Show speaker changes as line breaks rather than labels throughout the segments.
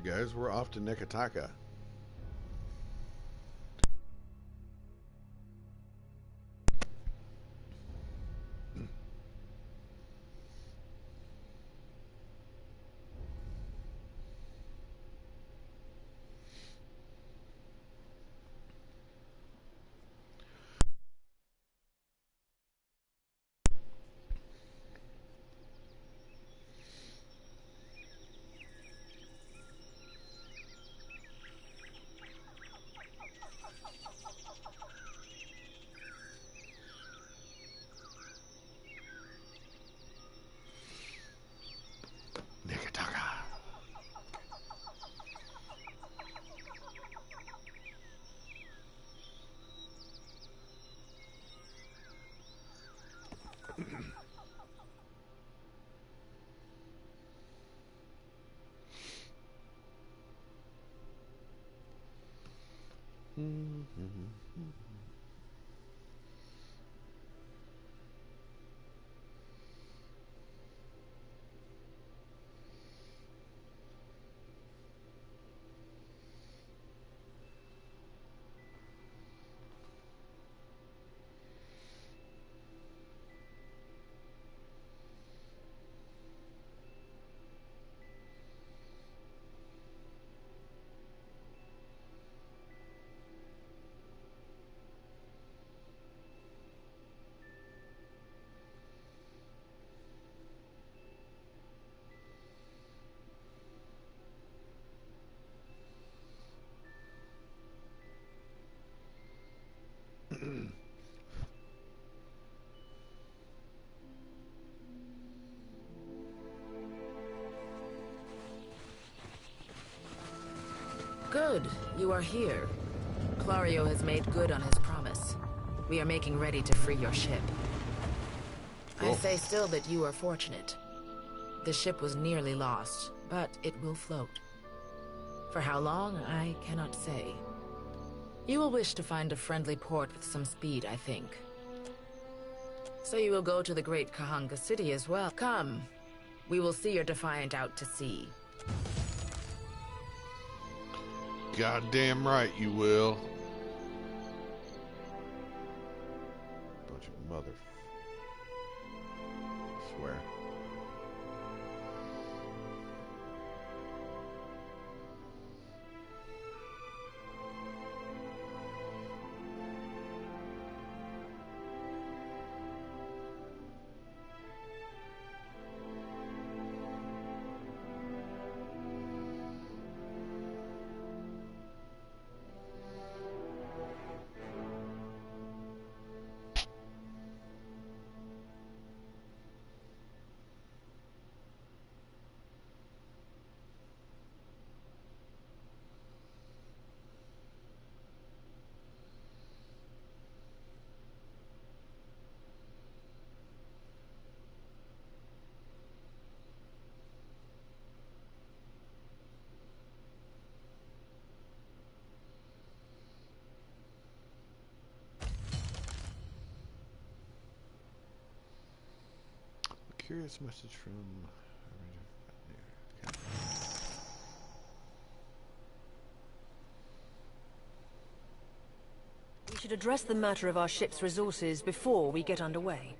Alright guys, we're off to Nekataka.
Good, you are here. Clario has made good on his promise. We are making ready to free your ship. I say still that you are fortunate. The ship was nearly lost, but it will float. For how long, I cannot say. You will wish to find a friendly port with some speed, I think. So you will go to the great Kahanga city as well. Come, we will see your Defiant out to sea.
Goddamn right you will. Bunch of mother... swear. Curious message from... Okay.
We should address the matter of our ship's resources before we get underway.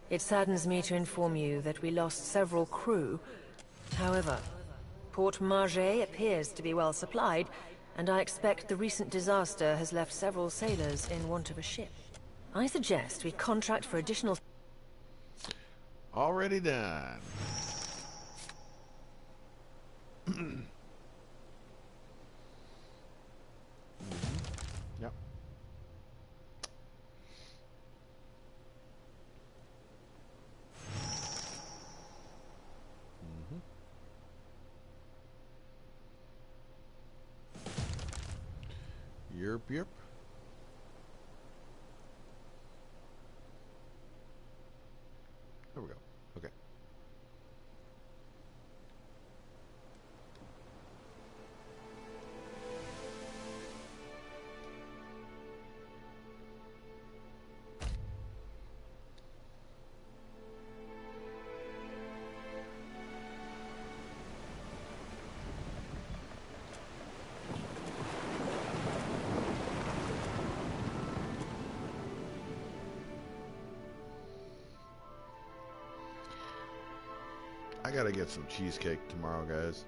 It saddens me to inform you that we lost several crew. However, Port Margé appears to be well supplied, and I expect the recent disaster has left several sailors in want of a ship. I suggest we contract for additional...
Already done. Yep. Yep. There we go. Okay. gotta get some cheesecake tomorrow, guys.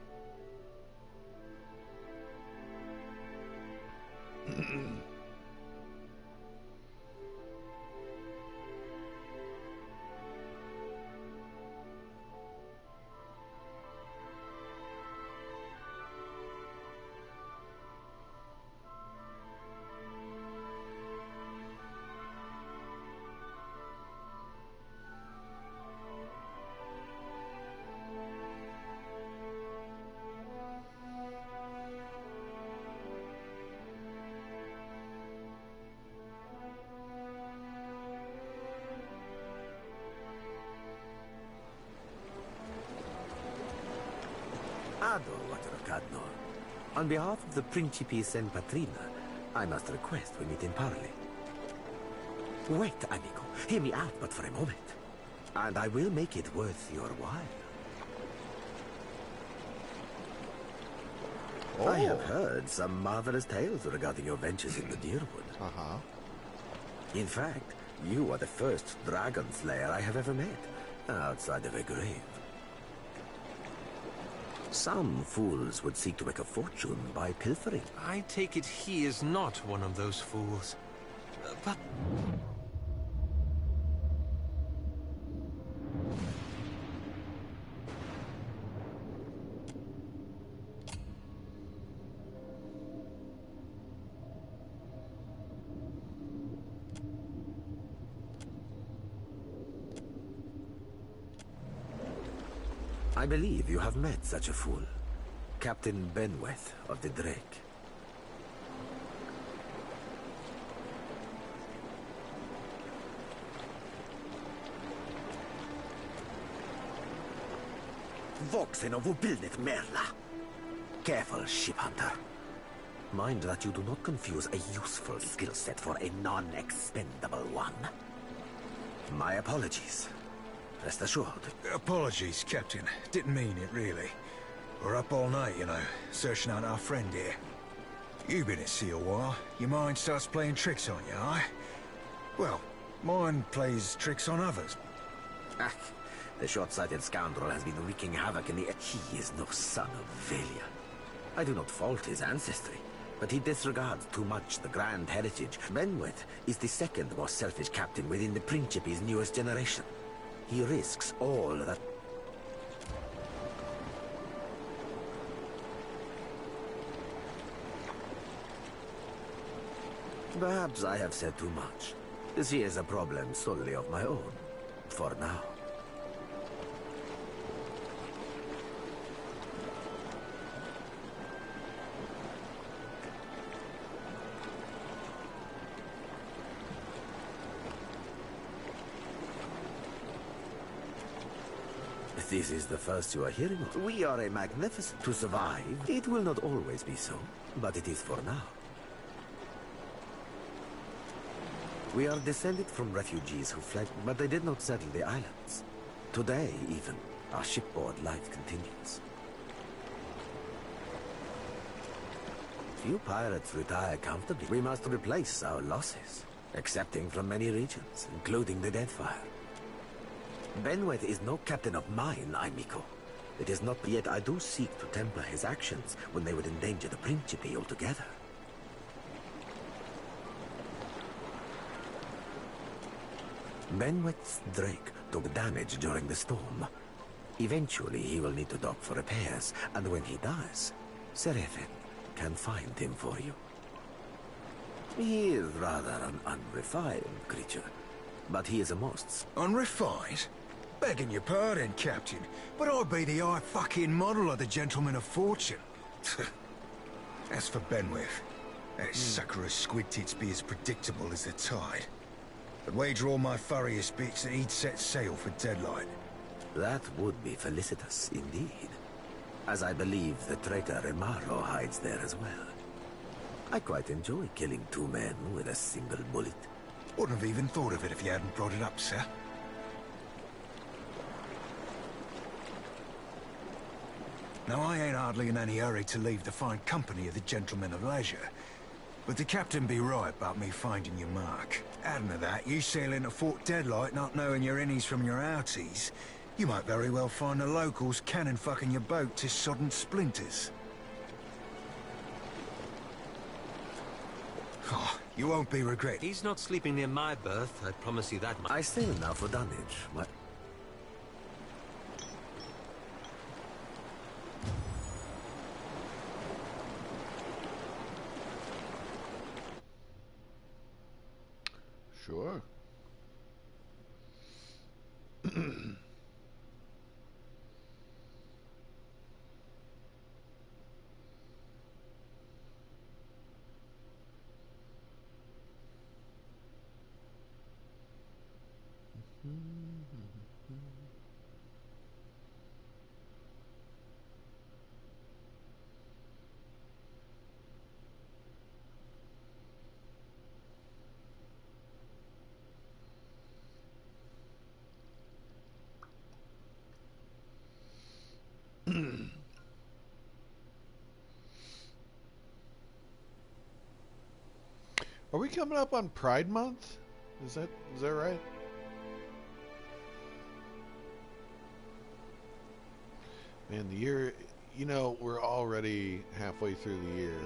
On behalf of the Principe San Patrina, I must request we meet in parley. Wait, amico. Hear me out but for a moment. And I will make it worth your while.
Oh.
I have heard some marvelous tales regarding your ventures in the Deerwood.
Uh-huh.
In fact, you are the first dragon slayer I have ever met, outside of a grave. Some fools would seek to make a fortune by pilfering.
I take it he is not one of those fools. But...
I believe you have met such a fool. Captain Benweth of the Drake. Voxen of Ubilnet Merla. Careful, ship hunter. Mind that you do not confuse a useful skill set for a non-expendable one. My apologies. Rest assured.
Apologies, Captain. Didn't mean it, really. We're up all night, you know, searching out our friend here. You've been at sea a while. Your mind starts playing tricks on you, aye? Well, mine plays tricks on others.
Ah, the short-sighted scoundrel has been wreaking havoc in the... He is no son of Valia. I do not fault his ancestry, but he disregards too much the grand heritage. Benweth is the second most selfish captain within the Principe's newest generation. He risks all that... Perhaps I have said too much. She is a problem solely of my own. For now. This is the first you are hearing of. We are a magnificent... To survive, it will not always be so, but it is for now. We are descended from refugees who fled, but they did not settle the islands. Today, even, our shipboard life continues. Few pirates retire comfortably. We must replace our losses, accepting from many regions, including the Deadfire. Benweth is no captain of mine, amico. It is not yet I do seek to temper his actions when they would endanger the Principe altogether. Benweth's Drake took damage during the storm. Eventually he will need to dock for repairs, and when he does, Seraphin can find him for you. He is rather an unrefined creature, but he is a most...
Unrefined? Begging your pardon, Captain, but I'd be the high fucking model of the gentleman of fortune. As for Benweth, that sucker of squid tits be as predictable as the tide. I'd wager all my furriest bits that he'd set sail for Deadlight.
That would be felicitous indeed, as I believe the traitor Remaro hides there as well. I quite enjoy killing two men with a single bullet.
Wouldn't have even thought of it if you hadn't brought it up, sir. Now, I ain't hardly in any hurry to leave the fine company of the gentlemen of leisure. But the captain be right about me finding your mark. Adding to that, you sail into Fort Deadlight not knowing your innies from your outies, You might very well find the locals cannon fucking your boat to sodden splinters. Oh, you won't be regretting.
He's not sleeping near my berth, I promise you that much.
I sail now for Dunwich. What?
Sure. Are we coming up on Pride Month? Is that right? Man, the year, you know, we're already halfway through the year.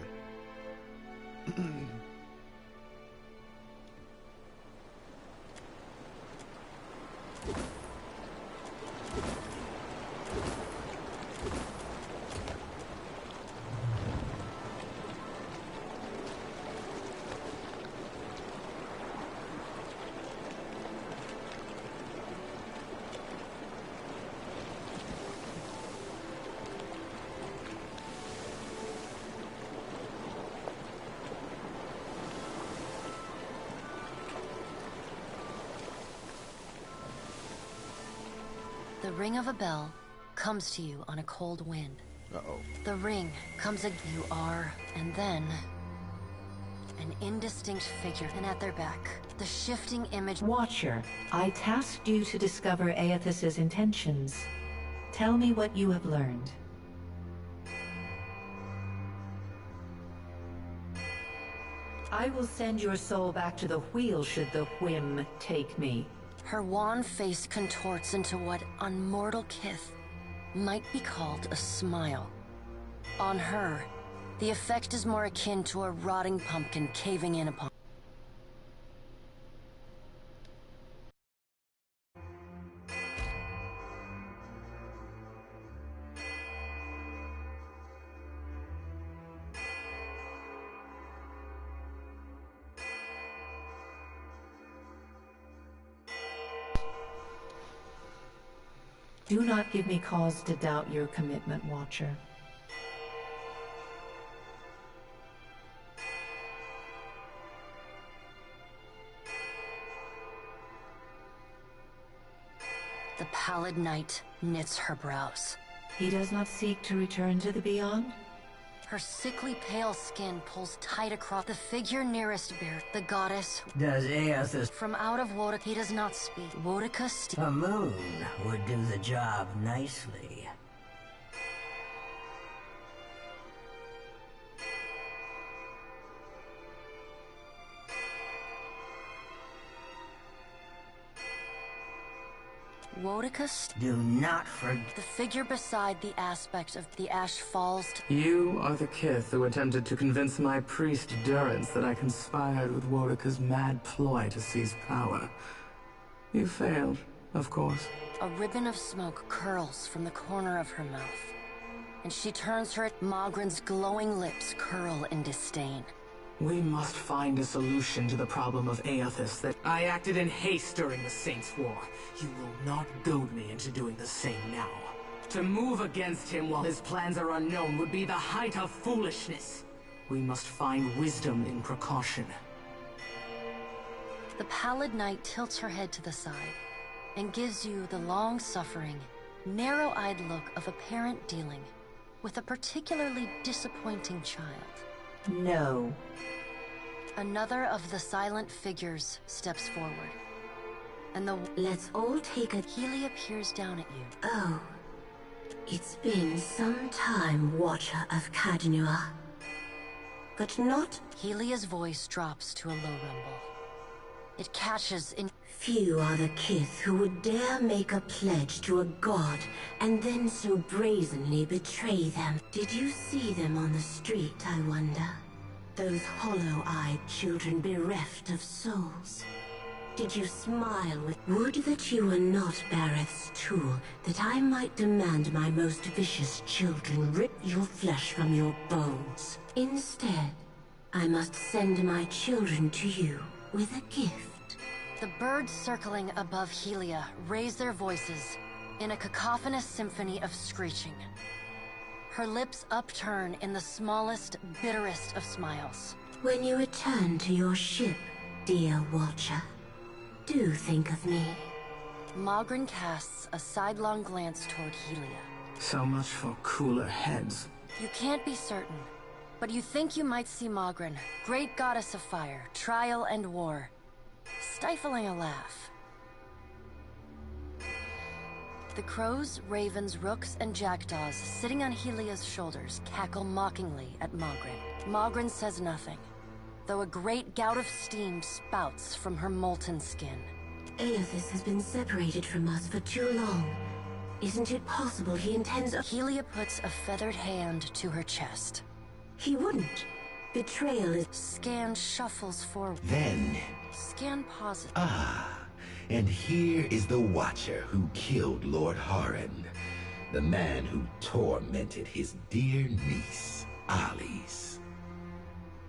The ring of a bell comes to you on a cold wind.
Uh-oh.
The ring comes you are, and then an indistinct figure, and at their back, the shifting image.
Watcher, I tasked you to discover Aethys's intentions. Tell me what you have learned. I will send your soul back to the wheel should the whim take me.
Her wan face contorts into what, on mortal kith, might be called a smile. On her, the effect is more akin to a rotting pumpkin caving in upon.
Do not give me cause to doubt your commitment, Watcher.
The pallid knight knits her brows.
He does not seek to return to the Beyond?
Her sickly pale skin pulls tight across the figure nearest Bear, the goddess.
Does Aethys...
From out of Wodik, he does not speak. Wodika
A moon would do the job nicely.
Wodika
Do not forget...
The figure beside the aspect of the ash falls.
You are the kith who attempted to convince my priest Durrance that I conspired with Wodika's mad ploy to seize power. You failed, of course.
A ribbon of smoke curls from the corner of her mouth, and she turns her. Mogren's glowing lips curl in disdain.
We must find a solution to the problem of Aethys that I acted in haste during the Saints' War. You will not goad me into doing the same now. To move against him while his plans are unknown would be the height of foolishness. We must find wisdom in precaution.
The pallid knight tilts her head to the side and gives you the long-suffering, narrow-eyed look of a parent dealing with a particularly disappointing child.
No.
Another of the silent figures steps forward, and the...
Let's all take a...
Healy peers down at you.
Oh. It's been some time, Watcher of Cadnua. But not...
Helia's voice drops to a low rumble. It catches in...
Few are the kith who would dare make a pledge to a god and then so brazenly betray them. Did you see them on the street, I wonder? Those hollow-eyed children bereft of souls. Did you smile with... Would that you were not Bareth's tool, that I might demand my most vicious children rip your flesh from your bones. Instead, I must send my children to you with a gift.
The birds circling above Helia raise their voices in a cacophonous symphony of screeching. Her lips upturn in the smallest, bitterest of smiles.
When you return to your ship, dear Watcher, do think of me.
Mogren casts a sidelong glance toward Helia.
So much for cooler heads.
You can't be certain, but you think you might see Mogren, great goddess of fire, trial and war, stifling a laugh. The crows, ravens, rooks, and jackdaws sitting on Helia's shoulders cackle mockingly at Mogren. Mogren says nothing, though a great gout of steam spouts from her molten skin.
Aethys has been separated from us for too long. Isn't it possible he intends...
Helia puts a feathered hand to her chest.
He wouldn't. Betrayal is...
Scan shuffles forward.
Then...
Scan pauses.
And here is the Watcher who killed Lord Harren. The man who tormented his dear niece, Alice.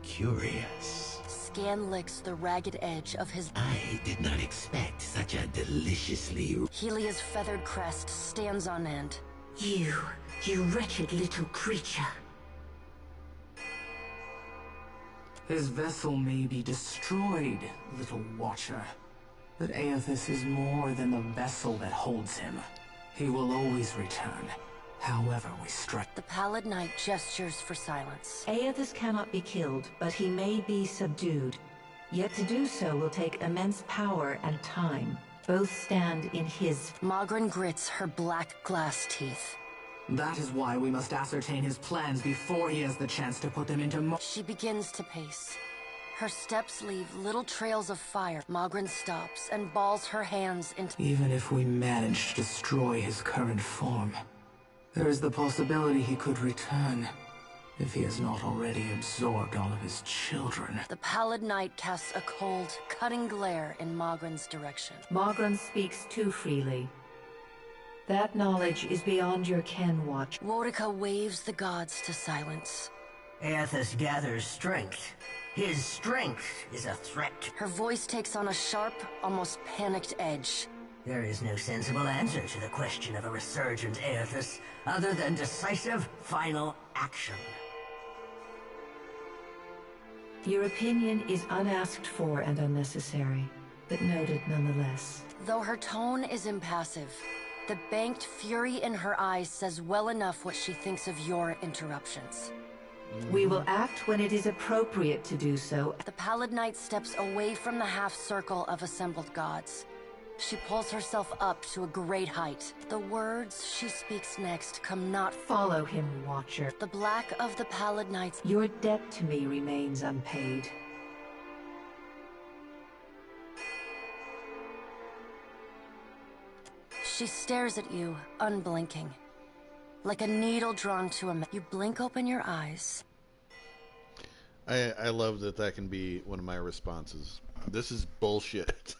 Curious.
Scan licks the ragged edge of his...
I did not expect such a deliciously...
Helia's feathered crest stands on end.
You wretched little creature.
His vessel may be destroyed, little Watcher. But Aethys is more than the vessel that holds him. He will always return, however we strike.
The Pallid Knight gestures for silence.
Aethys cannot be killed, but he may be subdued. Yet to do so will take immense power and time. Both stand in his...
Mogren grits her black glass teeth.
That is why we must ascertain his plans before he has the chance to put them into
She begins to pace. Her steps leave little trails of fire. Mogren stops and balls her hands into...
Even if we manage to destroy his current form, there is the possibility he could return, if he has not already absorbed all of his children.
The Pallid Knight casts a cold, cutting glare in Mogren's direction.
Mogren speaks too freely. That knowledge is beyond your ken, Watch.
Wodika waves the gods to silence.
Aethys gathers strength. His strength is a threat.
Her voice takes on a sharp, almost panicked edge.
There is no sensible answer to the question of a resurgent Aethys, other than decisive, final action.
Your opinion is unasked for and unnecessary, but noted nonetheless.
Though her tone is impassive, the banked fury in her eyes says well enough what she thinks of your interruptions.
We will act when it is appropriate to do so.
The Pallid Knight steps away from the half-circle of assembled gods. She pulls herself up to a great height. The words she speaks next come not...
Follow him, Watcher.
The black of the Pallid Knight's...
Your debt to me remains unpaid.
She stares at you, unblinking. Like a needle drawn to a... You blink open your eyes.
I love that can be one of my responses. This is bullshit.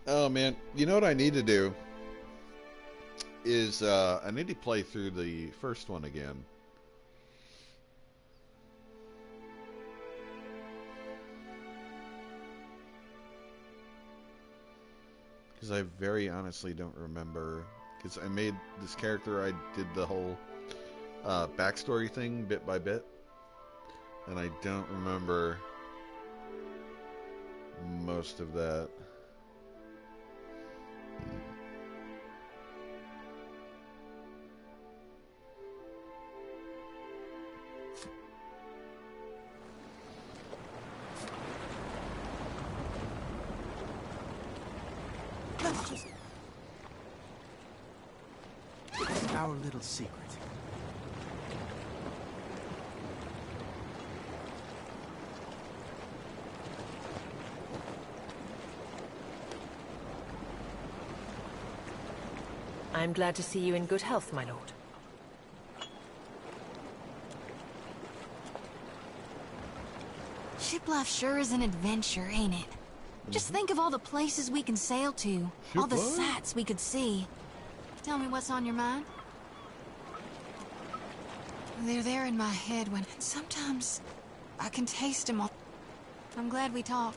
Oh, man. You know what I need to do? Is, I need to play through the first one again. Because I very honestly don't remember... Because I made this character, I did the whole backstory thing bit by bit. And I don't remember most of that.
Our little secret.
I'm glad to see you in good health, my lord.
Ship life sure is an adventure, ain't it? Just think of all the places we can sail to, all the sights we could see. Tell me what's on your mind. They're there in my head when sometimes I can taste them all. I'm glad we talked.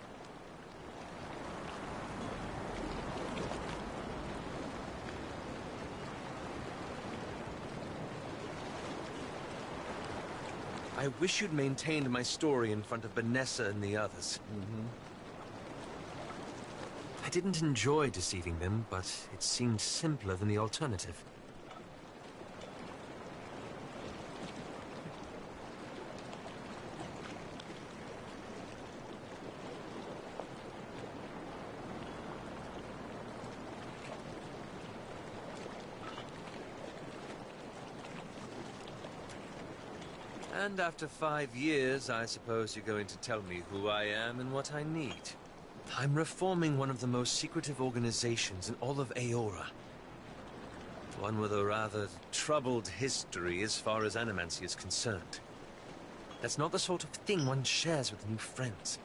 I wish you'd maintained my story in front of Vanessa and the others. I didn't enjoy deceiving them, but it seemed simpler than the alternative. And after 5 years, I suppose you're going to tell me who I am and what I need. I'm reforming one of the most secretive organizations in all of Aora. One with a rather troubled history as far as animancy is concerned. That's not the sort of thing one shares with new friends.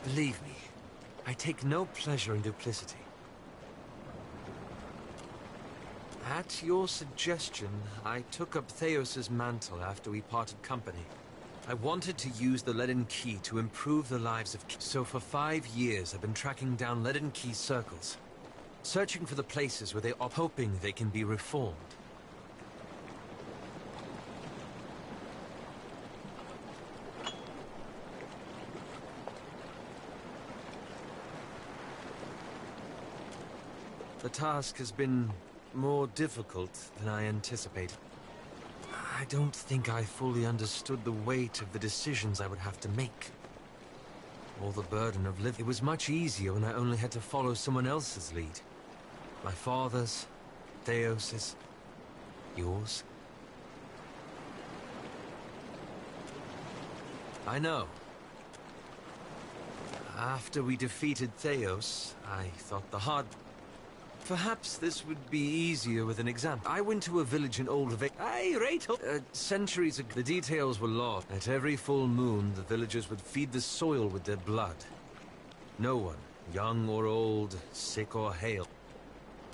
Believe me, I take no pleasure in duplicity. At your suggestion, I took up Theos's mantle after we parted company. I wanted to use the Leaden Key to improve the lives of... So for 5 years, I've been tracking down Leaden Key circles, searching for the places where they are, hoping they can be reformed. The task has been more difficult than I anticipated. I don't think I fully understood the weight of the decisions I would have to make. All the burden of living. It was much easier when I only had to follow someone else's lead. My father's, Theos's, yours. I know. After we defeated Theos, I thought the hard... Perhaps this would be easier with an example. I went to a village in Old centuries ago. The details were lost. At every full moon, the villagers would feed the soil with their blood. No one, young or old, sick or hale.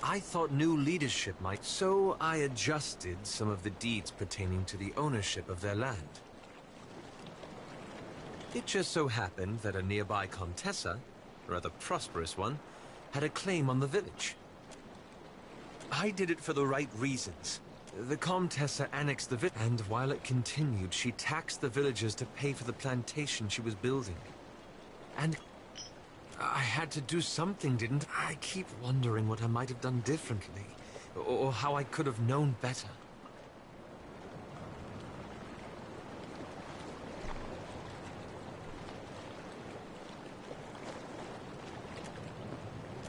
I thought new leadership might... So I adjusted some of the deeds pertaining to the ownership of their land. It just so happened that a nearby Contessa, a rather prosperous one, had a claim on the village. I did it for the right reasons. The Comtessa annexed the village, and while it continued, she taxed the villagers to pay for the plantation she was building. And I had to do something, didn't I? I keep wondering what I might have done differently, or how I could have known better.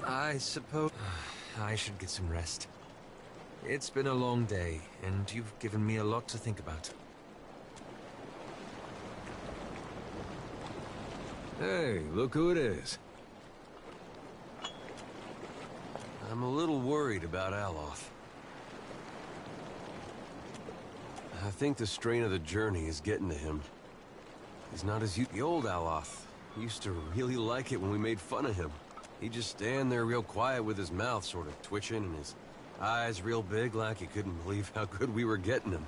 I suppose I should get some rest. It's been a long day, and you've given me a lot to think about.
Hey, look who it is.
I'm a little worried about Aloth.
I think the strain of the journey is getting to him. He's not as The old Aloth used to really like it when we made fun of him. He'd just stand there real quiet with his mouth sort of twitching and his eyes real big like he couldn't believe how good we were getting him.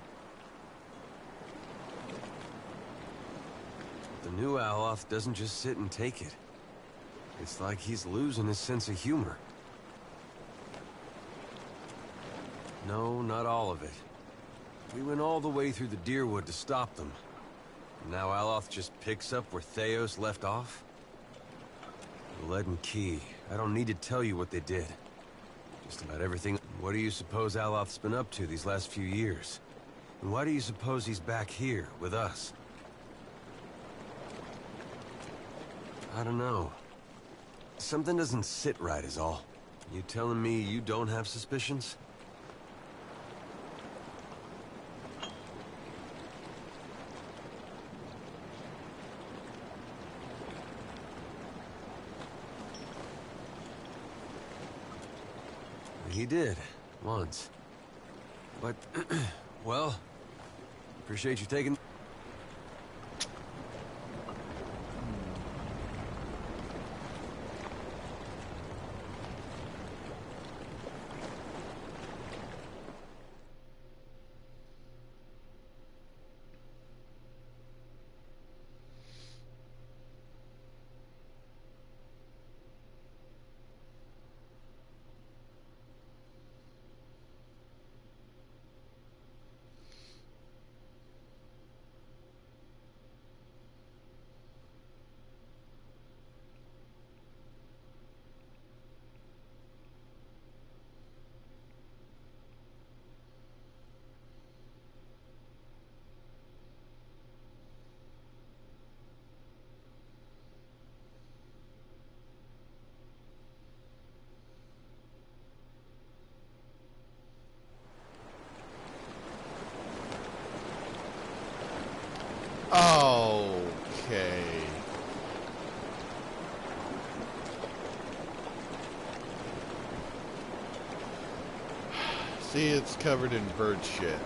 The new Aloth doesn't just sit and take it. It's like he's losing his sense of humor. No, not all of it. We went all the way through the Deerwood to stop them. And now Aloth just picks up where Theos left off? The Leaden Key. I don't need to tell you what they did. Just about everything. What do you suppose Aloth's been up to these last few years? And why do you suppose he's back here, with us? I don't know. Something doesn't sit right is all. You telling me you don't have suspicions? He did, once. But, well, appreciate you taking...
Okay. See, it's covered in bird shit.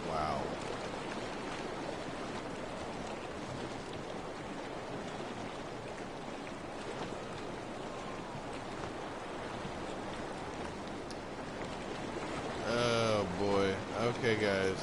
Wow. Oh boy. Okay, guys.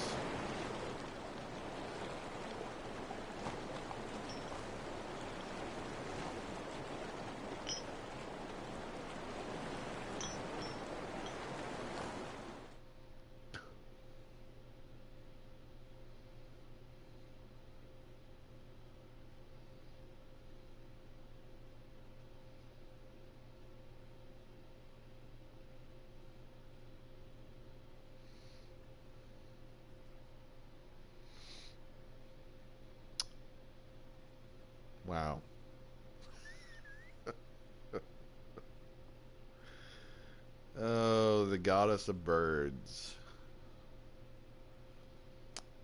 Wow. Oh, the goddess of birds.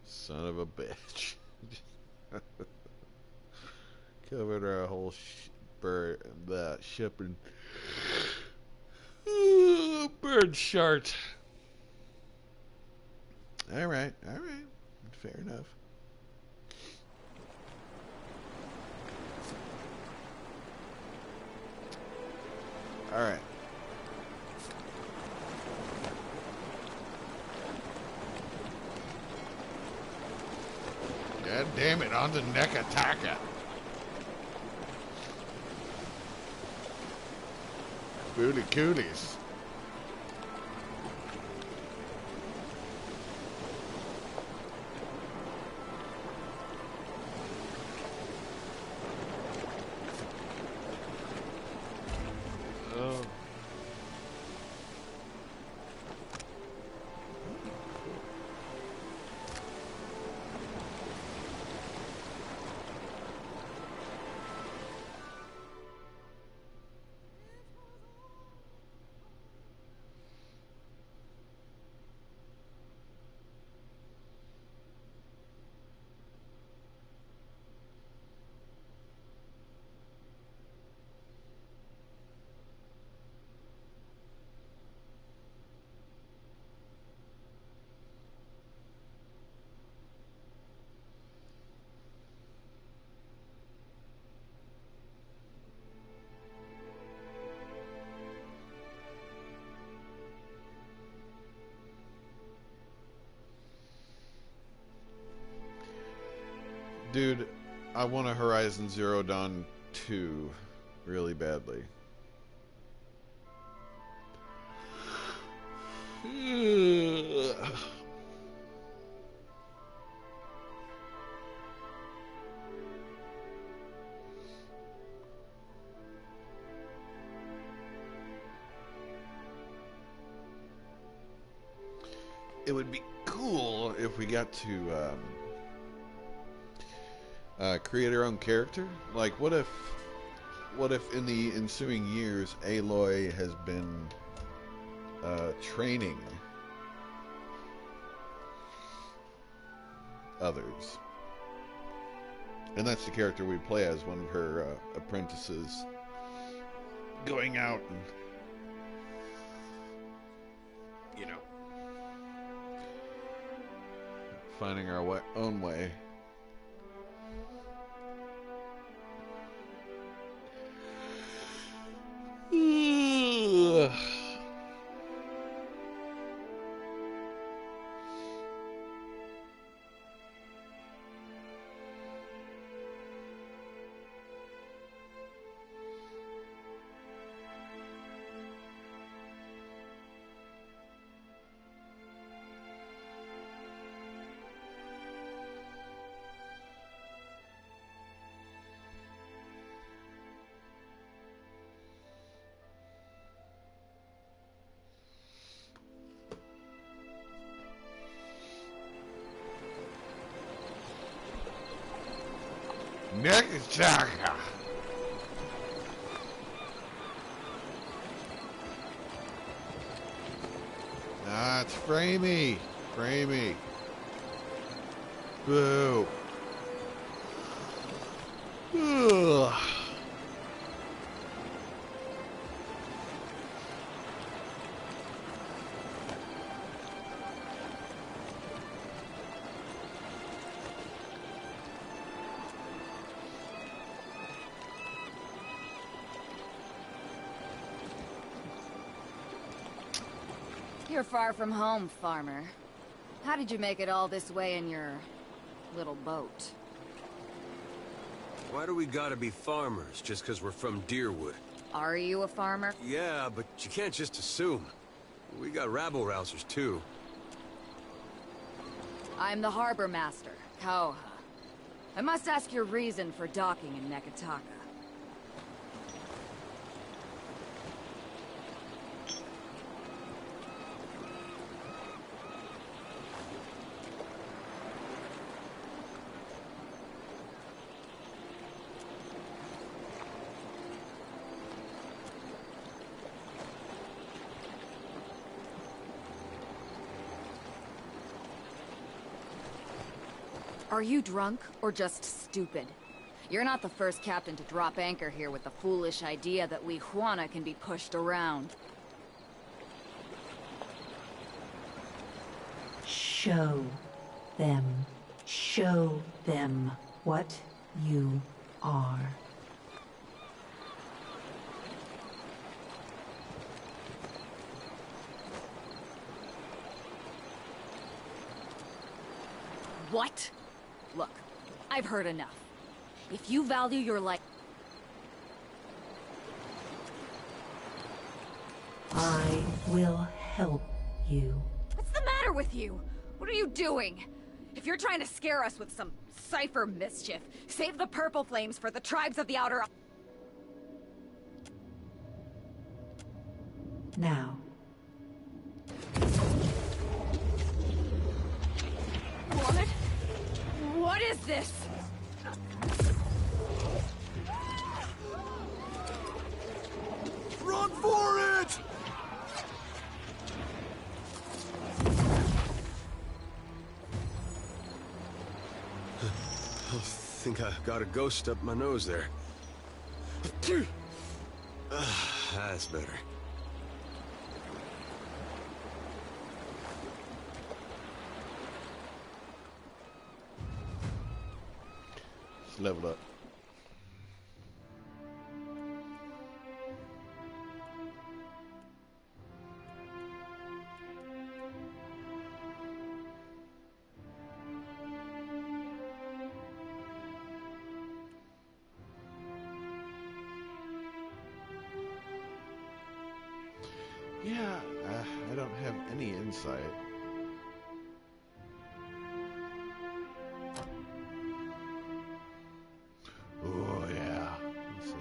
Son of a bitch. Covered our whole bird, that ship in bird shart. Alright, alright. Fair enough. Alright. God damn it, on the Nekataka. Booty cooties. Oh. Dude, I want a Horizon Zero Dawn 2 really badly. It would be cool if we got to create our own character. Like, what if in the ensuing years Aloy has been training others, And that's the character we play as, one of her apprentices, going out and, you know, finding our own way. Nagachaka. Ah, it's Framey. Framey. Boo. Ugh.
You're far from home, farmer. How did you make it all this way in your little boat?
Why do we gotta be farmers just because we're from Deerwood?
Are you a farmer?
Yeah, but you can't just assume. We got rabble-rousers, too.
I'm the harbor master, Kauha. I must ask your reason for docking in Nekataka. Are you drunk, or just stupid? You're not the first captain to drop anchor here with the foolish idea that we Juana can be pushed around.
Show them what you are.
What? Look, I've heard enough. If you value your life...
I will help you.
What's the matter with you? What are you doing? If you're trying to scare us with some cipher mischief, save the purple flames for the tribes of the Outer...
Now.
What? What is this?
Run for it! I think I got a ghost up my nose there. That's better.
It's leveled up. Yeah, I don't have any insight. Oh, yeah. Let's see.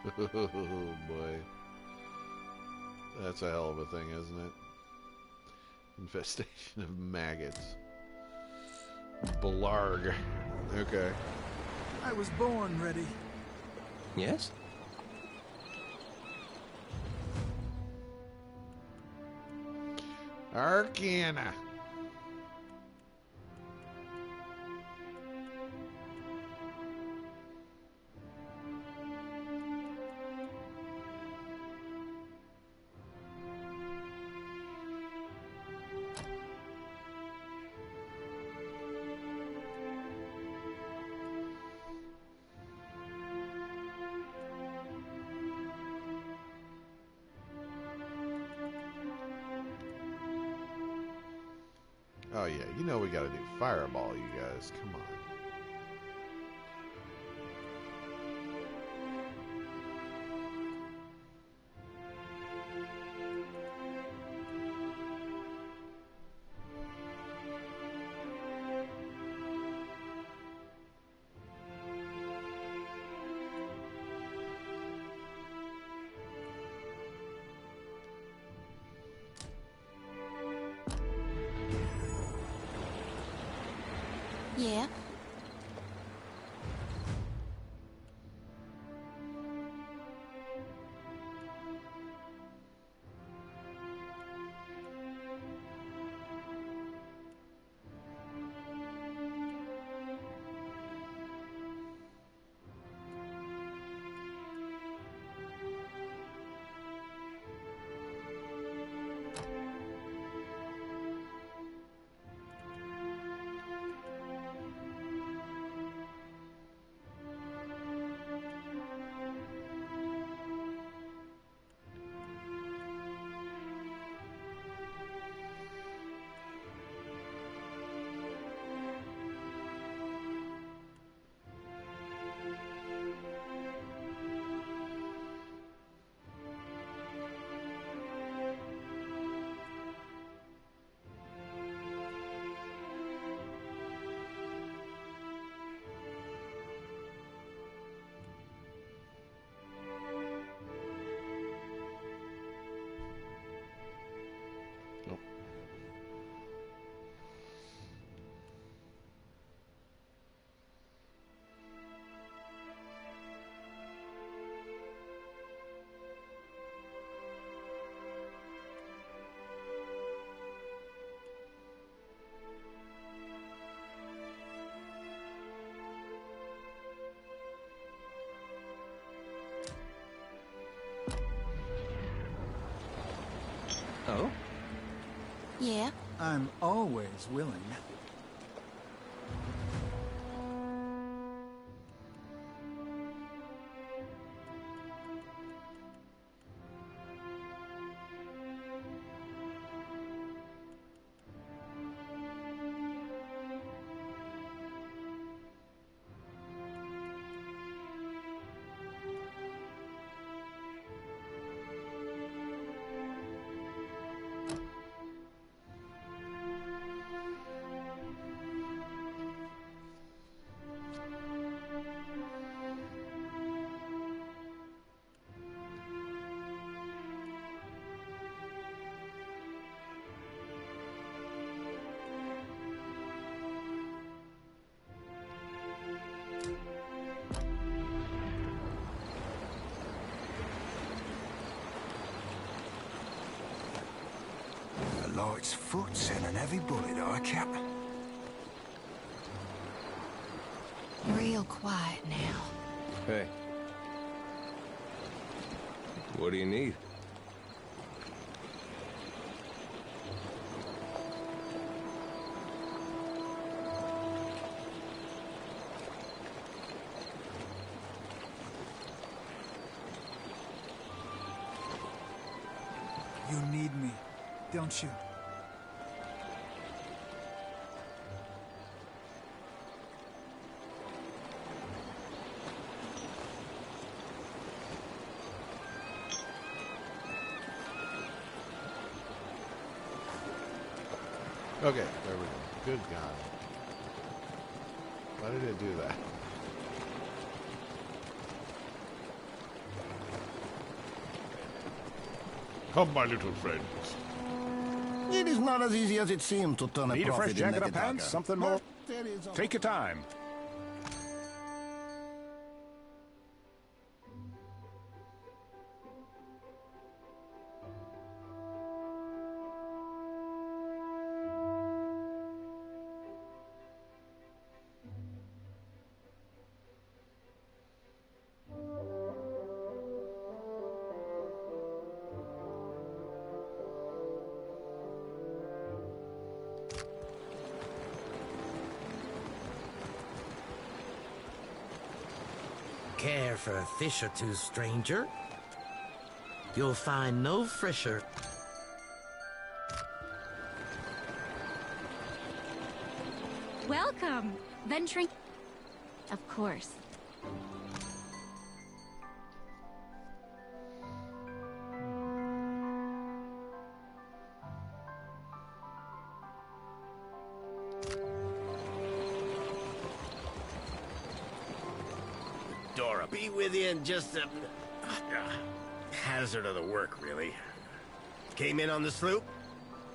Oh boy. That's a hell of a thing, isn't it? Infestation of maggots. Blarg. Okay.
I was born ready.
Yes?
Arcana. Oh yeah, you know we gotta do Fireball, you guys. Come on.
Yeah?
Oh?
Yeah?
I'm always willing. A light's foot and an heavy bullet, I cap.
Real quiet now.
Hey. What do you need?
You need me, don't you?
Okay, there we go. Good God. Why did it do that?
Come, my little friends.
It is not as easy as it seemed to turn
Need
a
a fresh
profit in
jacket or
Neketaka.
pants? Something more? Take your time.
Care for a fish or two, stranger? You'll find no fresher.
Welcome! Venturing... Of course.
Dora, be with you in just a... hazard of the work, really. Came in on the sloop?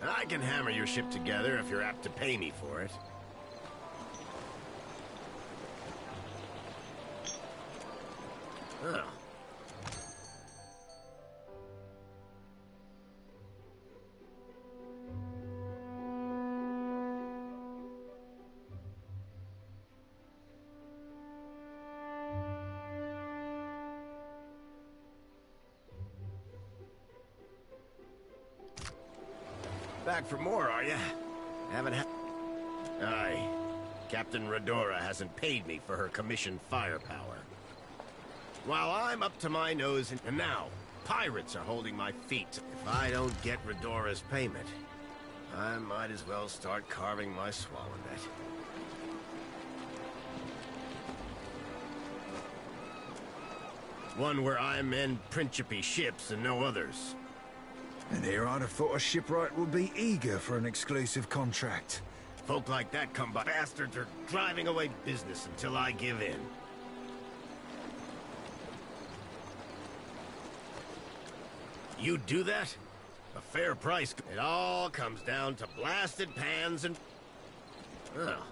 I can hammer your ship together if you're apt to pay me for it. Oh. Back for more, are you? Haven't had... Aye. Captain Redora hasn't paid me for her commissioned firepower. While I'm up to my nose in... And now, pirates are holding my feet. If I don't get Redora's payment, I might as well start carving my swallow net. One where I mend Principe ships and no others.
And here I'd have thought a shipwright would be eager for an exclusive contract.
Folk like that come by. Bastards are driving away business until I give in. You do that? A fair price. It all comes down to blasted pans and... Oh,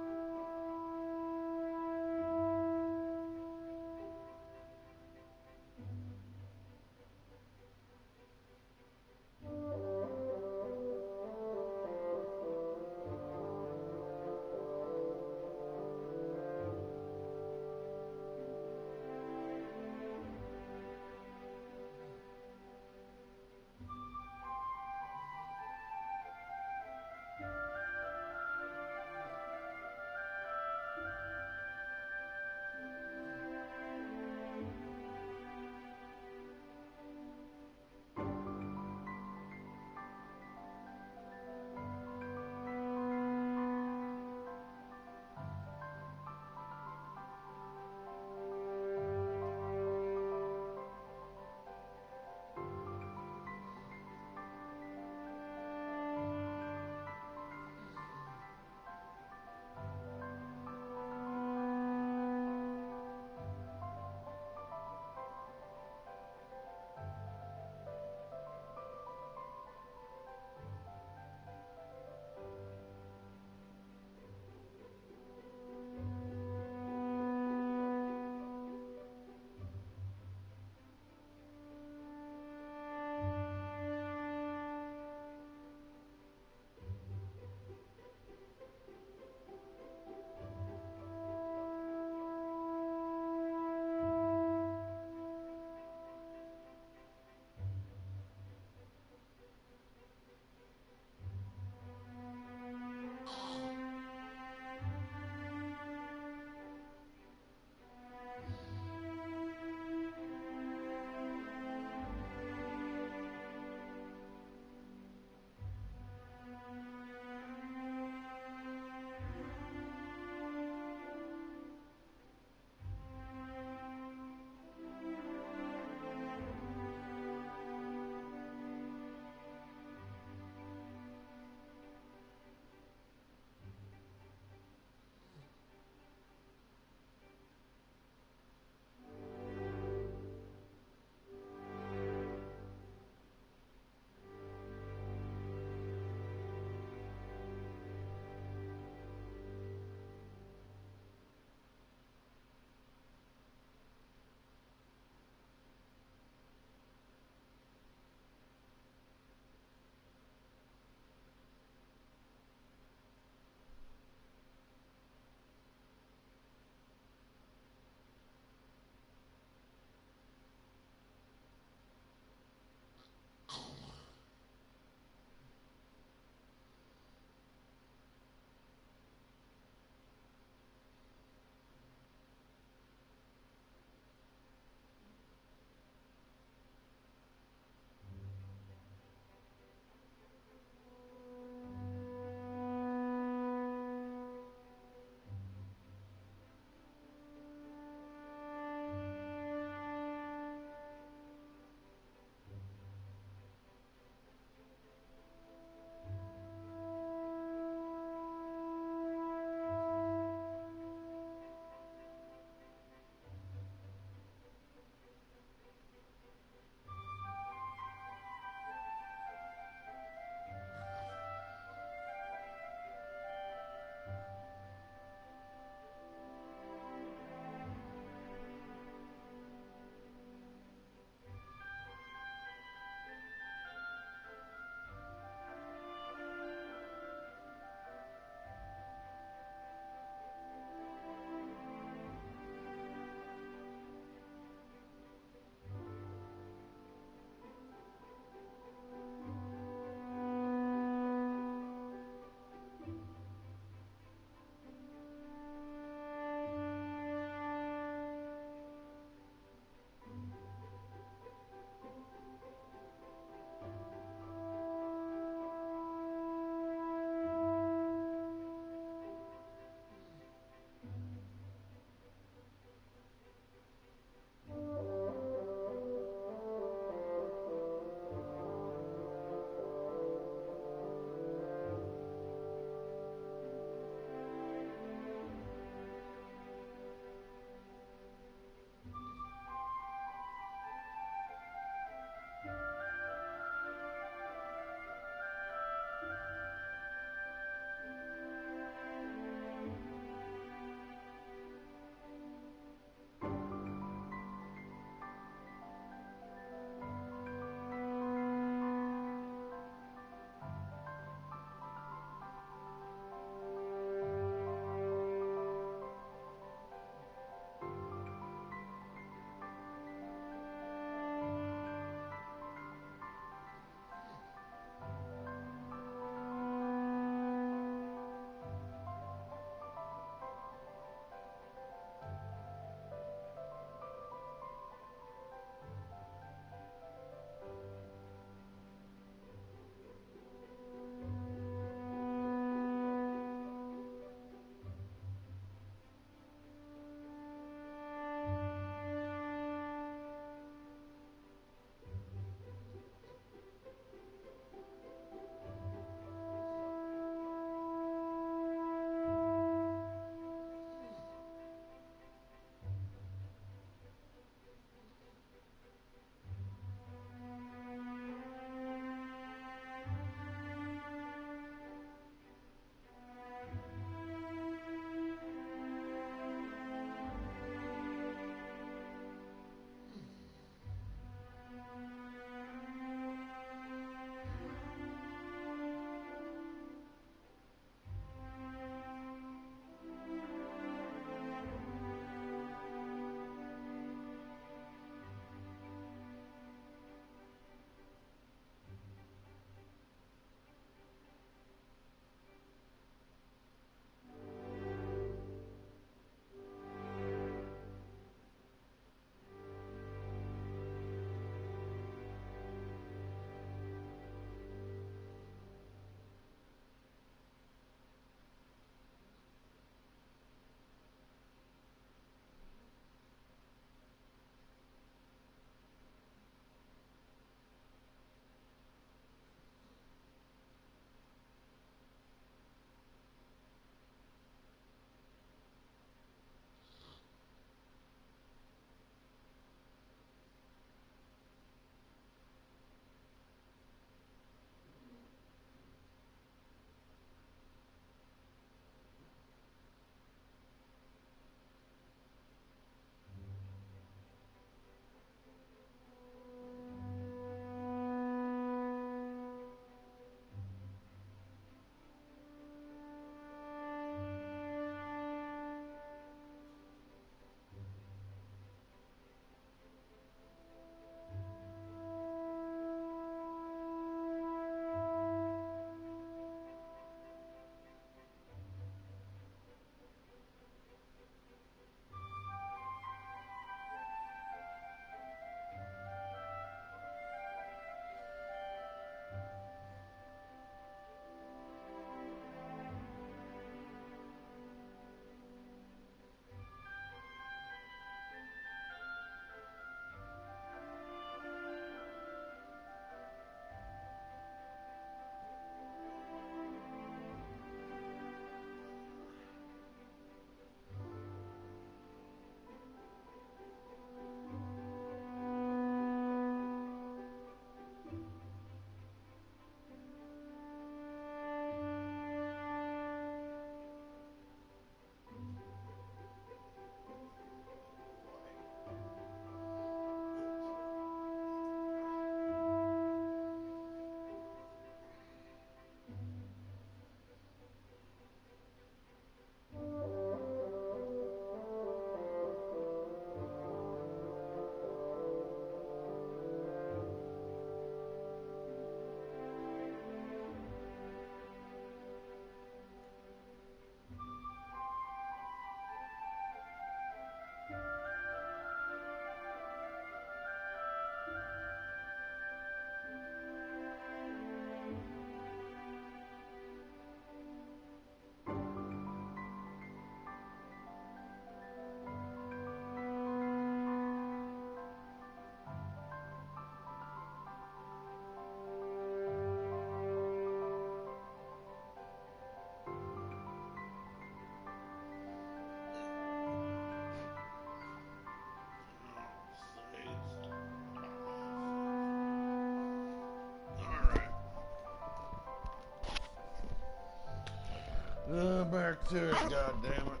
Back to it, goddammit.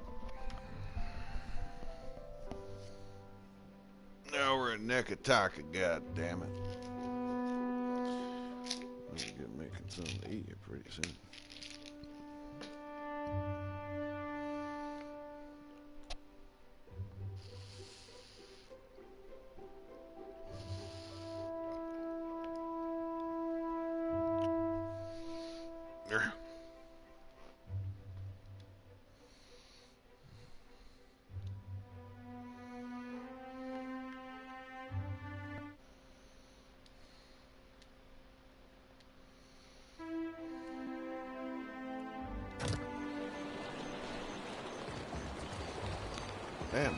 Now we're in Nekataka, goddammit. I'll get making something to eat here pretty soon. Damn.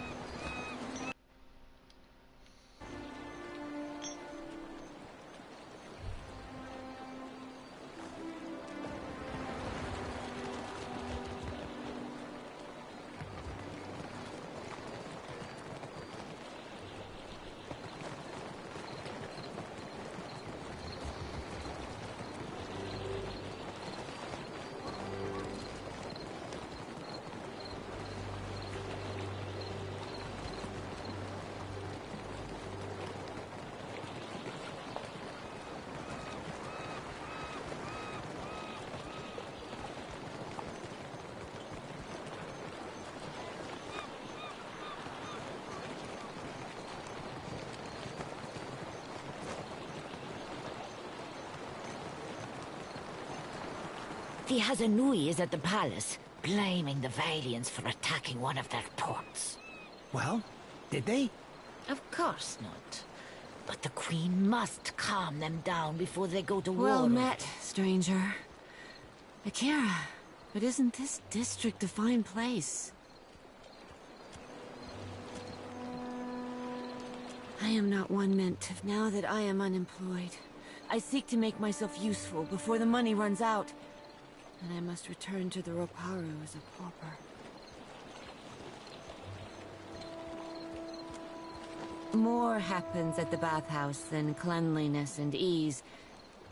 The Hazanui is at the palace, blaming the Valians for attacking one of their ports.
Well, did they?
Of course not. But the Queen must calm them down before they go to war.
Well met, stranger. Akira, but isn't this district a fine place? I am not one meant to. Now that I am unemployed, I seek to make myself useful before the money runs out. And I must return to the Roparu as a pauper. More happens at the bathhouse than cleanliness and ease.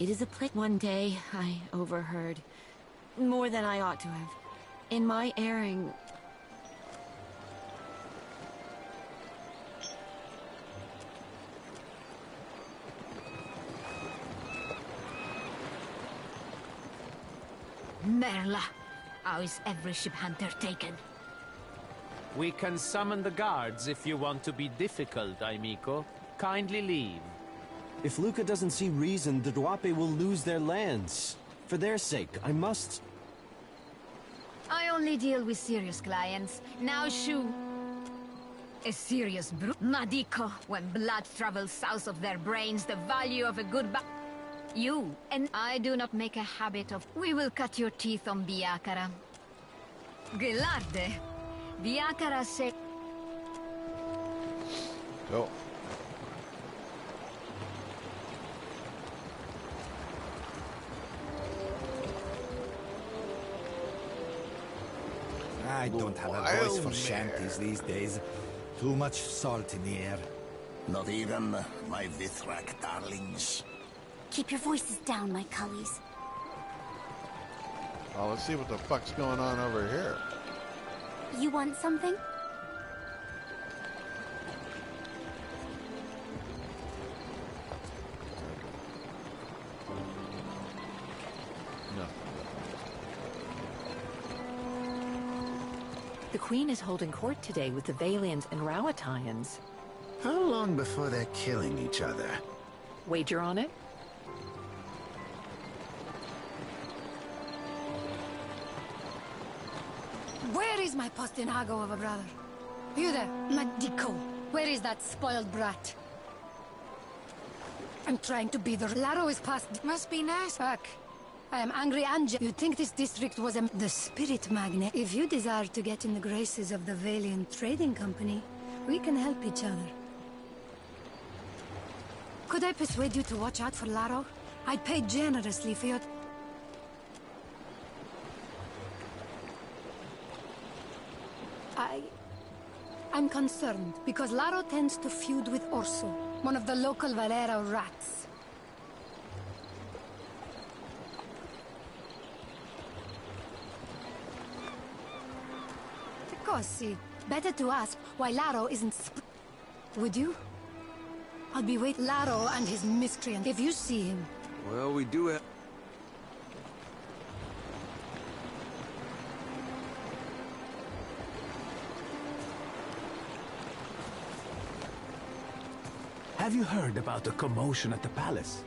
It is a place. One day, I overheard more than I ought to have. In my erring...
Merla, how is every ship hunter taken?
We can summon the guards if you want to be difficult, Aimiko. Kindly leave.
If Luca doesn't see reason, the Duape will lose their lands. For their sake, I must...
I only deal with serious clients. Now, Shu. A serious Madiko. When blood travels south of their brains, the value of a good You and I do not make a habit of... We will cut your teeth on Biakara. Gelarde. Biakara say...
Go.
I don't have a voice for shanties these days. Too much salt in the air.
Not even my Vithrak darlings.
Keep your voices down, my cullies.
Oh, let's see what the fuck's going on over here.
You want something?
The Queen is holding court today with the Valians and Rawatayans.
How long before they're killing each other?
Wager on it?
Where is my postinago of a brother? You there, Madiko? Where is that spoiled brat? I'm trying to be the... Laro is past... Must be nice. Fuck. I am angry and... You'd think this district was the spirit magnet. If you desire to get in the graces of the Valiant Trading Company, we can help each other. Could I persuade you to watch out for Laro? I'd pay generously for your... I'm concerned, because Laro tends to feud with Orso, one of the local Valera rats. Cossi. Better to ask why Laro isn't Would you? I'll be waiting. Laro and his miscreant. If you see him.
Well, we do have...
Have you heard about the commotion at the palace?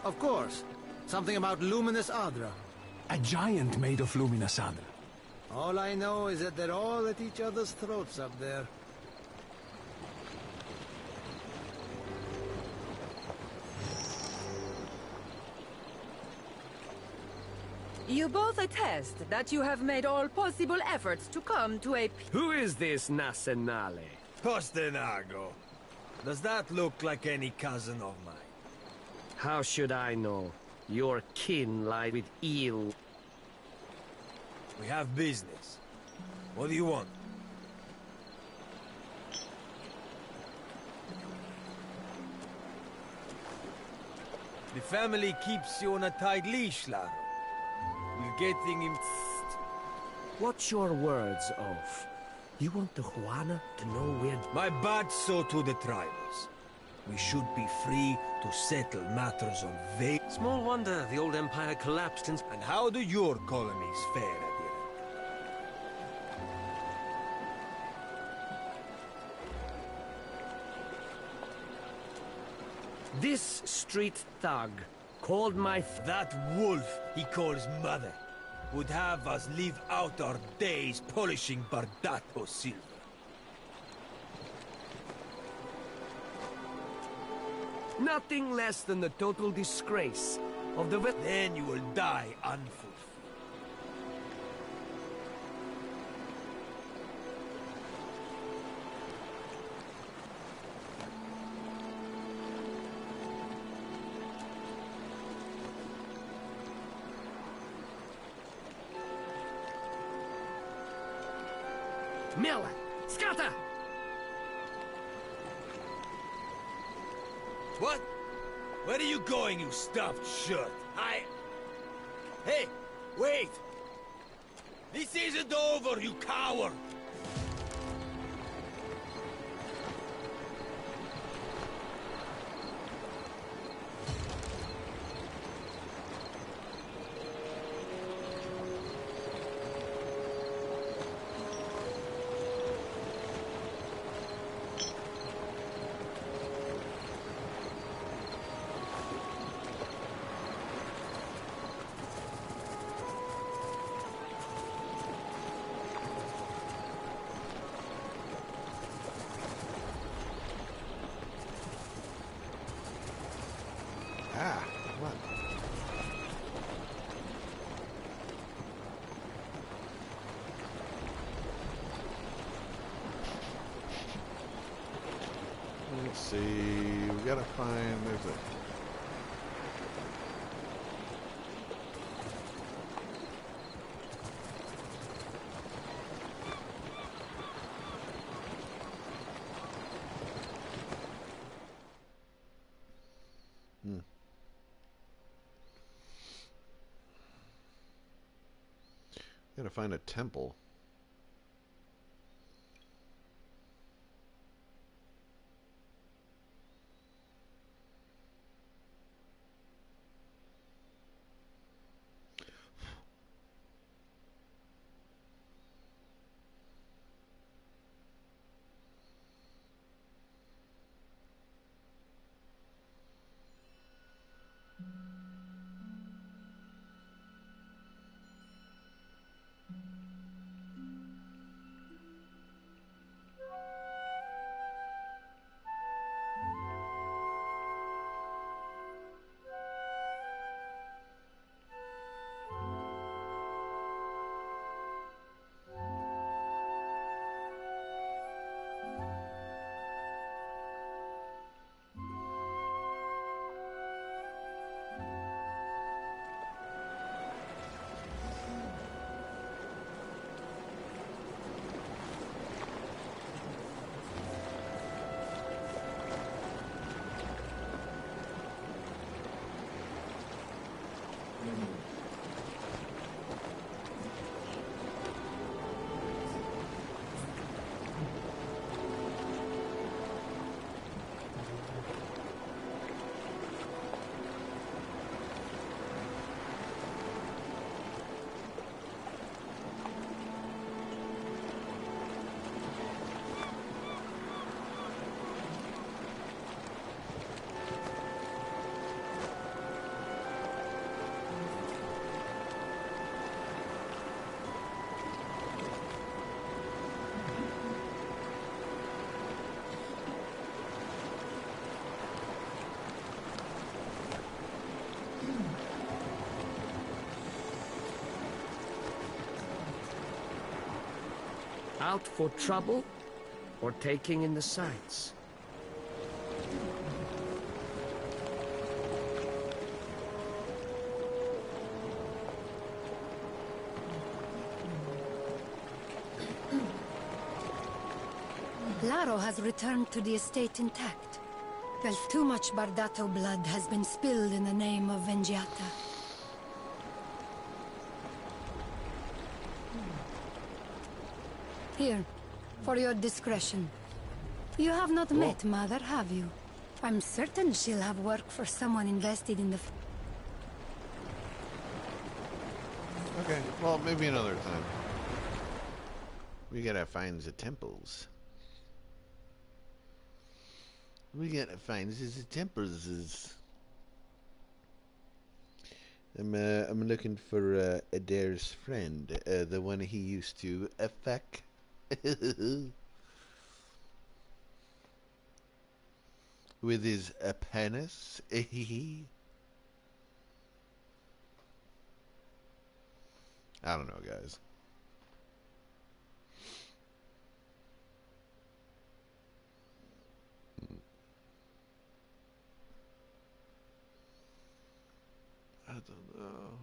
Of course. Something about Luminous Adra.
A giant made of Luminous Adra.
All I know is that they're all at each other's throats up there.
You both attest that you have made all possible efforts to come to a...
Who is this Nasenale?
Postenago. Does that look like any cousin of mine?
How should I know? Your kin lie with ill.
We have business. What do you want? The family keeps you on a tight leash, Laro. We're getting him...
What's your words of? You want the Juana to know where...
My bad so to the tribals. We should be free to settle matters on Ve...
Small wonder the old empire collapsed in...
And how do your colonies fare, Adira?
This street thug called my...
That wolf he calls mother would have us live out our days polishing Bardato silver.
Nothing less than the total disgrace of the...
Then you will die unfulfilled.
Miller! Scatter!
What? Where are you going, you stuffed shirt? Hey, wait! This isn't over, you coward!
What? Let's see. We gotta find. There's a. Gotta find a temple.
Out for trouble or taking in the sights?
Laro has returned to the estate intact. Well, too much Bardato blood has been spilled in the name of Vengiata. Here, for your discretion. You have not met Mother, have you? I'm certain she'll have work for someone invested in the...
Okay, well, maybe another time. We gotta find the temples. We gotta find the temples. I'm looking for Adair's friend, the one he used to fuck. With his penis. I don't know, guys. I don't know.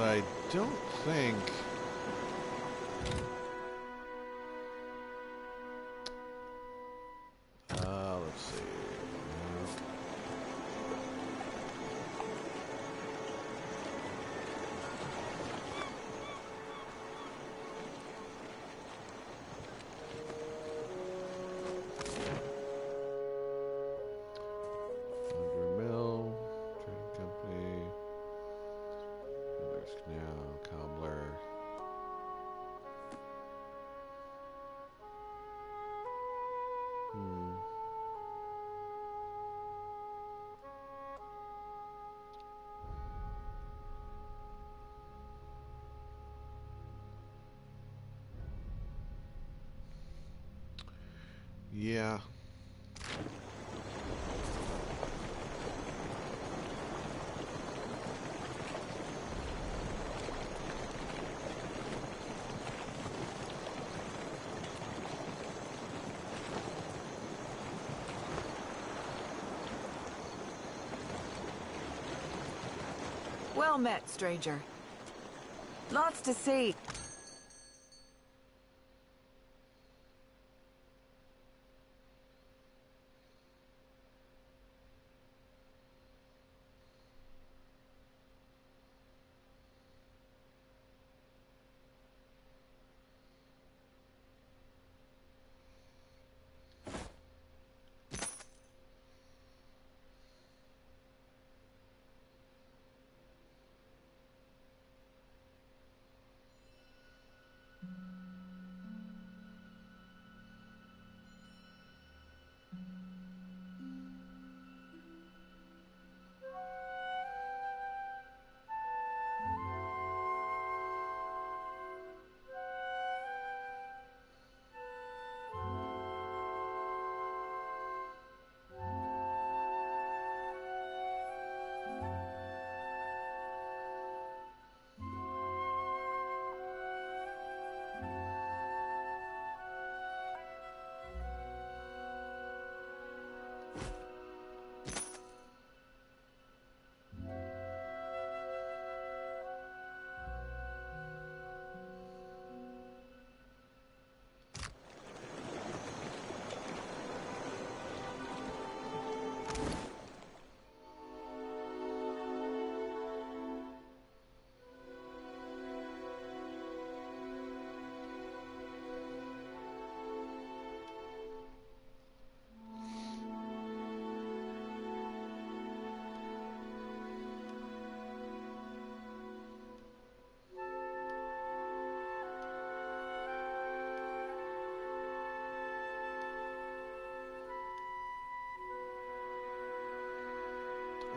I don't think... let's see. Mill, trading company. Canal, cobbler. Yeah.
Well met, stranger. Lots to see.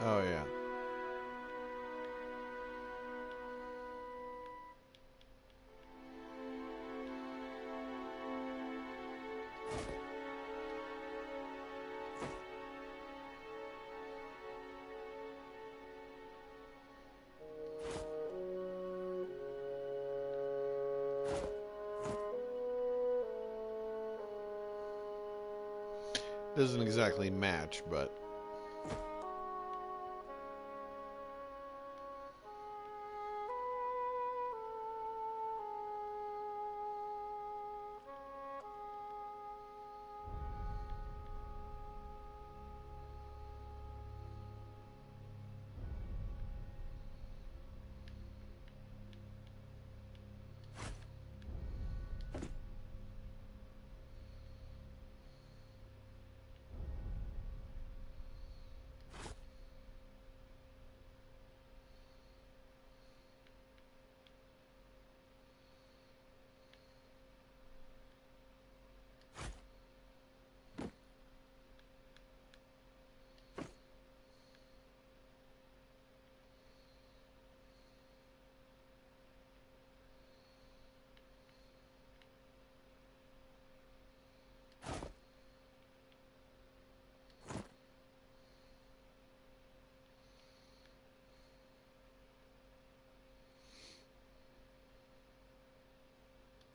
Oh, yeah. Doesn't exactly match, but...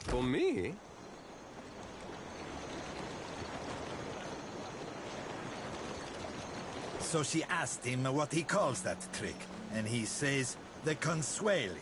For me?
So she asked him what he calls that trick, and he says, the consueli.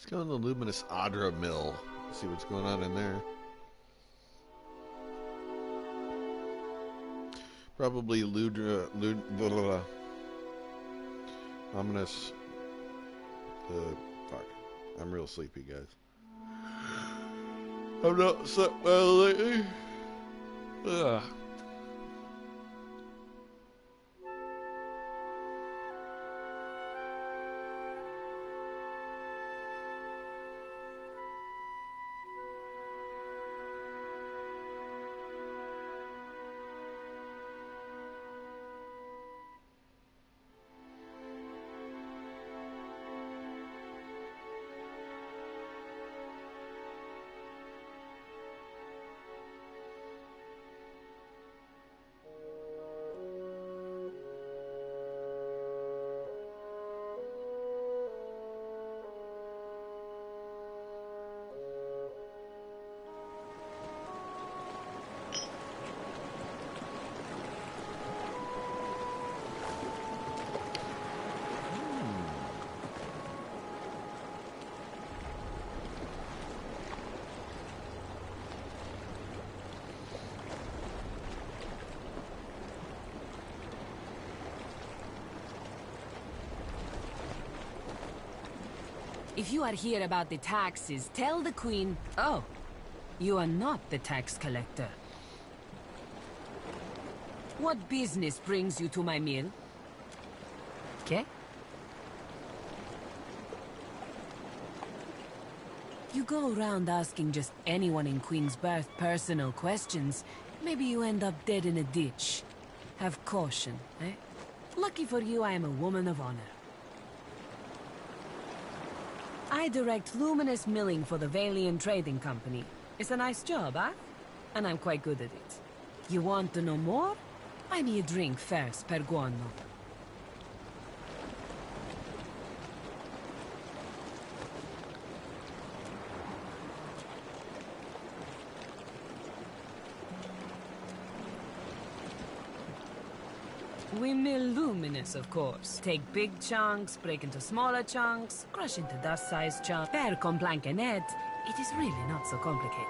Let's go in the Luminous Adra Mill. See what's going on in there. Probably ominous. Fuck. I'm real sleepy, guys. I'm not slept well lately. Ugh.
If you are here about the taxes, tell the Queen... Oh, you are not the tax collector. What business brings you to my mill? Okay? You go around asking just anyone in Queensbirth personal questions, maybe you end up dead in a ditch. Have caution, eh? Lucky for you, I am a woman of honor. I direct luminous milling for the Valian Trading Company. It's a nice job, huh? And I'm quite good at it. You want to know more? Buy me a drink first, per guano. We mill luminous, of course. Take big chunks, break into smaller chunks, crush into dust-sized chunks. Per con plancanet, it is really not so complicated.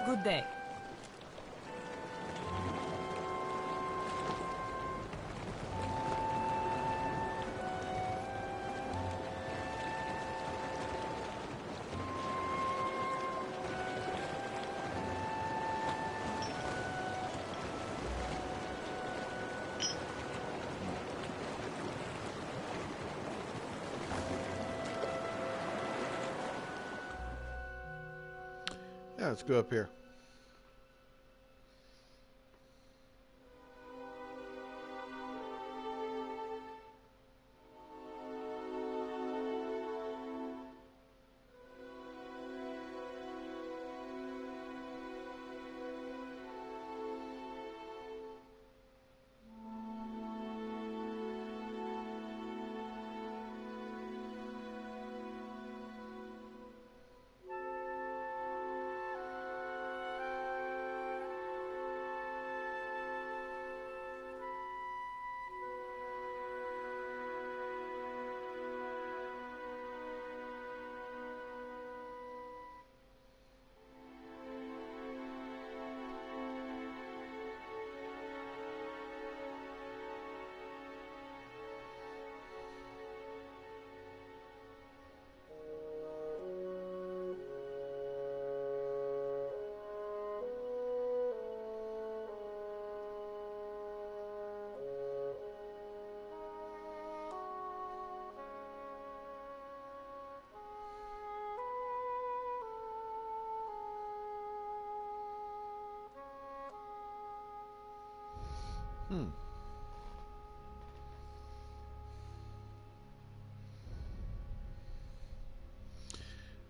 Good day.
Yeah, let's go up here.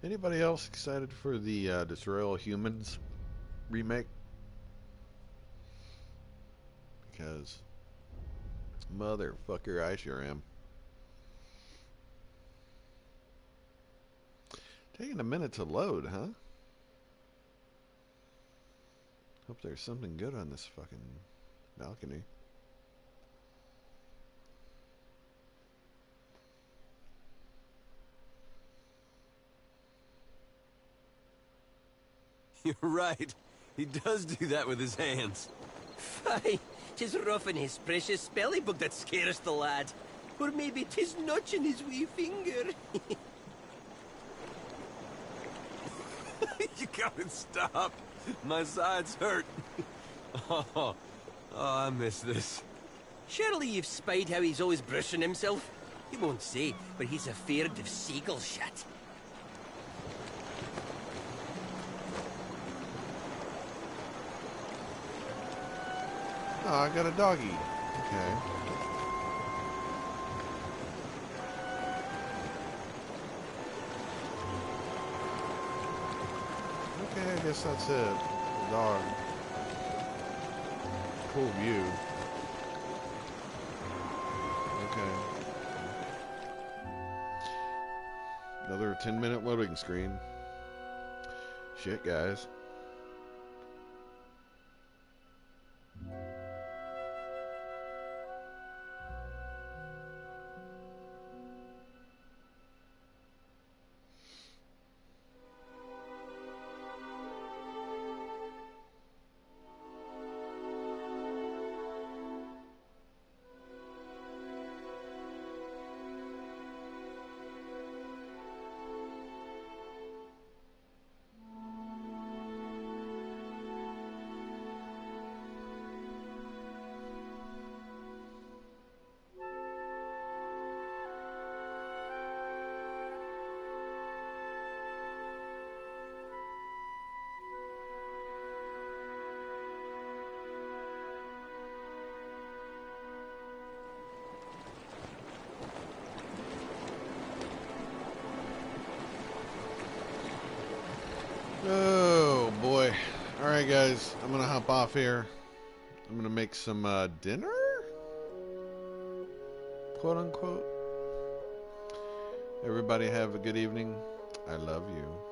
Anybody else excited for the Destroy All Humans remake? Because motherfucker, I sure am. Taking a minute to load, huh? Hope there's something good on this fucking balcony.
You're right. He does do that with his hands.
Fie, 'tis roughing his precious spelly book that scares the lad. Or maybe 'tis notching his wee finger.
You gotta stop. My sides hurt. Oh, I miss this.
Surely you've spied how he's always brushing himself. He won't say, but he's afeard of seagull shit.
Oh, I got a doggy. Okay. Okay, I guess that's it. The dog. Cool view. Okay. Another 10-minute loading screen. Shit, guys. Oh boy. Alright guys, I'm gonna hop off here. I'm gonna make some dinner? Quote unquote. Everybody have a good evening. I love you.